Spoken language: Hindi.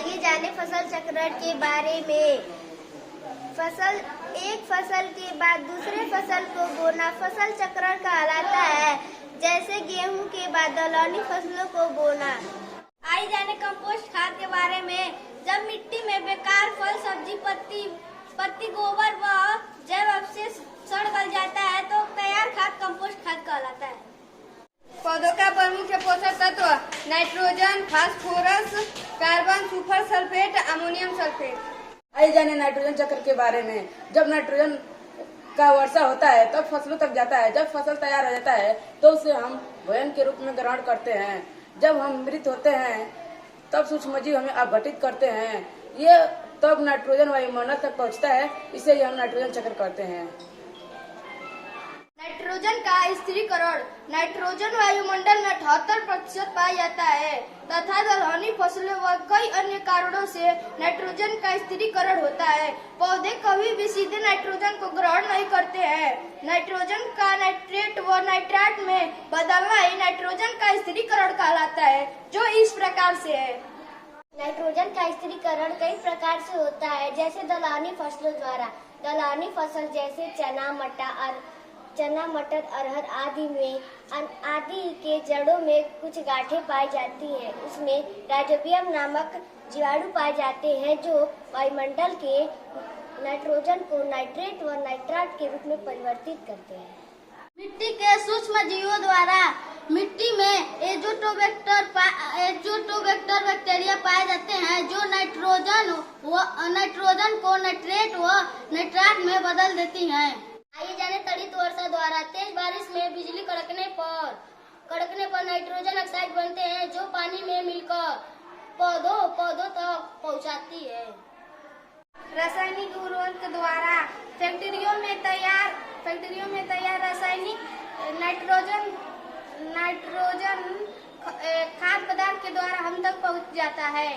आइए जाने फसल चक्रण के बारे में। एक फसल के बाद दूसरे फसल को बोना फसल चक्रण कहलाता है। जैसे गेहूं के बाद दलहनी फसलों को बोना। आइए जाने कंपोस्ट खाद के बारे में। जब मिट्टी में बेकार फल, सब्जी, पत्ती, गोबर व जैव अवशेष सड़ गल जाता है तो तैयार खाद कंपोस्ट खाद कहलाता है। पौधों का प्रमुख पोषक तत्व nitrogen, phosphorus, carbon, super sulphate, ammonium sulphate. आइए जाने नाइट्रोजन चक्र के बारे में। जब नाइट्रोजन का वर्षा होता है तब फसलों तक जाता है। जब फसल तैयार हो जाता है तो उसे हम भोजन के रूप में ग्रहण करते हैं। जब हम मृत होते हैं तब सूक्ष्मजीव हमें अपघटित करते हैं। ये तब नाइट्रोजन वायुमंडल तक पहुंचता है। इसे हम नाइट्रोजन चक्र कहते हैं। नाइट्रोजन का स्थिरीकरण। नाइट्रोजन वायुमंडल में 78% पाया जाता है तथा दलहनी फसलों व कई अन्य कारणों से नाइट्रोजन का स्थिरीकरण होता है। पौधे कभी भी सीधे नाइट्रोजन को ग्रहण नहीं करते हैं। नाइट्रोजन का नाइट्रेट व नाइट्राट में बदलना ही नाइट्रोजन का स्थिरीकरण कहलाता है, जो इस प्रकार से है। नाइट्रोजन का स्थिरीकरण कई प्रकार से होता है, जैसे दलहनी फसलों द्वारा। दलहनी फसल जैसे चना, मटर, अरहर आदि के जड़ों में कुछ गांठें पाई जाती हैं। उसमें राइजोबियम नामक जीवाणु पाए जाते हैं जो वायुमंडल के नाइट्रोजन को नाइट्रेट व नाइट्राट के रूप में परिवर्तित करते हैं। मिट्टी के सूक्ष्म जीवों द्वारा मिट्टी में एजोटोबैक्टर बैक्टीरिया पाए जाते हैं जो नाइट्रोजन को नाइट्रेट व नाइट्राट में बदल देती हैं। आइए जाने त्वरित वर्षा द्वारा। तेज बारिश में बिजली कड़कने पर नाइट्रोजन ऑक्साइड बनते हैं जो पानी में मिलकर पौधों तक पहुंचाती है। रासायनिक उर्वरक द्वारा फैक्ट्रियों में तैयार रासायनिक नाइट्रोजन खाद्य पदार्थ के द्वारा हम तक पहुंच जाता है।